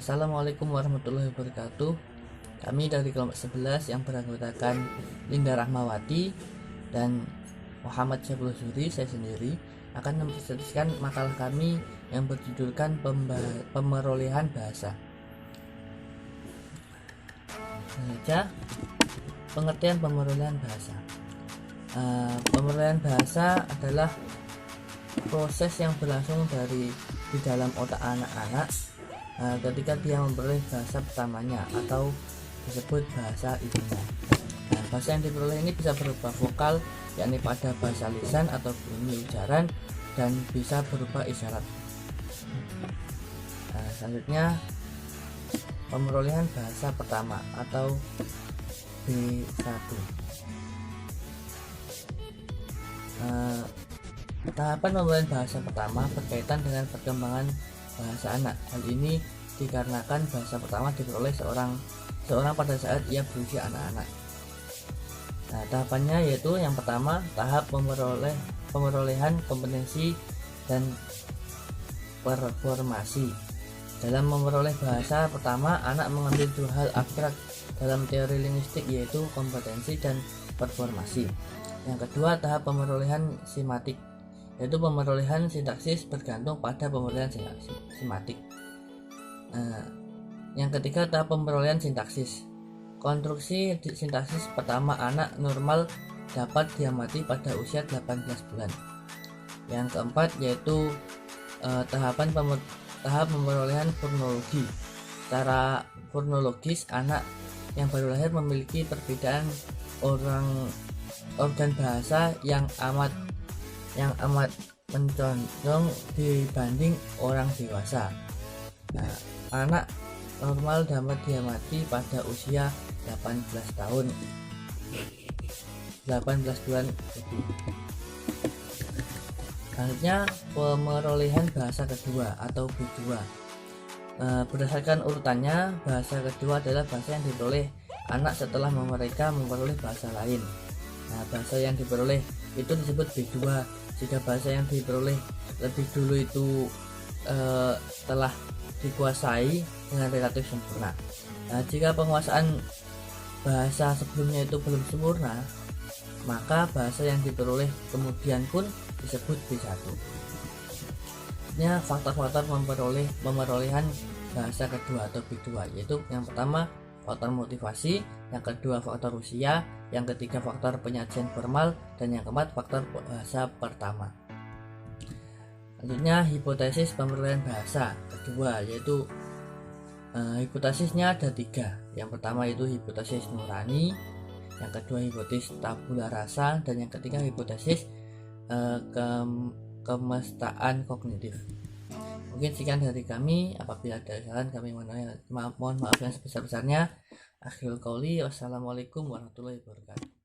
Assalamualaikum warahmatullahi wabarakatuh. Kami dari kelompok 11 yang beranggotakan Linda Rahmawati dan Muhammad Syabul Zuri, saya sendiri akan mempresentasikan makalah kami yang berjudulkan pemerolehan bahasa. Saja pengertian pemerolehan bahasa. Pemerolehan bahasa adalah proses yang berlangsung di dalam otak anak-anak ketika dia memperoleh bahasa pertamanya atau disebut bahasa ibunya. Bahasa yang diperoleh ini bisa berupa vokal, yakni pada bahasa lisan atau bunyi ujaran, dan bisa berupa isyarat. Selanjutnya pemerolehan bahasa pertama atau B1. Tahapan pemerolehan bahasa pertama berkaitan dengan perkembangan bahasa anak. Hal ini dikarenakan bahasa pertama diperoleh seorang pada saat ia berusia anak-anak. Tahapannya yaitu yang pertama, tahap pemerolehan kompetensi dan performasi. Dalam memperoleh bahasa pertama, anak mengambil dua hal abstrak dalam teori linguistik, yaitu kompetensi dan performasi. Yang kedua, tahap pemerolehan simatik, yaitu pemerolehan sintaksis bergantung pada pemerolehan simatik. Yang ketiga, tahap pemerolehan sintaksis. Konstruksi sintaksis pertama anak normal dapat diamati pada usia 18 bulan. Yang keempat yaitu tahap pemerolehan fonologi. Secara fonologis, anak yang baru lahir memiliki perbedaan organ bahasa yang amat mencontoh dibanding orang dewasa. Anak normal dapat diamati pada usia 18 tahun 18 bulan lebih. Selanjutnya pemerolehan bahasa kedua atau B2. Berdasarkan urutannya, bahasa kedua adalah bahasa yang diperoleh anak setelah mereka memperoleh bahasa lain. Bahasa yang diperoleh itu disebut B2 jika bahasa yang diperoleh lebih dulu itu telah dikuasai dengan relatif sempurna. Jika penguasaan bahasa sebelumnya itu belum sempurna, maka bahasa yang diperoleh kemudian pun disebut B1. Ini faktor-faktor pemerolehan bahasa kedua atau B2, yaitu yang pertama faktor motivasi, yang kedua faktor usia, yang ketiga faktor penyajian formal, dan yang keempat faktor bahasa pertama. Selanjutnya hipotesis pemerolehan bahasa kedua, yaitu hipotesisnya ada 3. Yang pertama itu hipotesis nurani, yang kedua hipotesis tabula rasa, dan yang ketiga hipotesis kemestaan kognitif. Mungkin sekian dari kami. Apabila ada kesalahan kami mohon maaf yang sebesar-besarnya. Akhirul qauli, wassalamualaikum warahmatullahi wabarakatuh.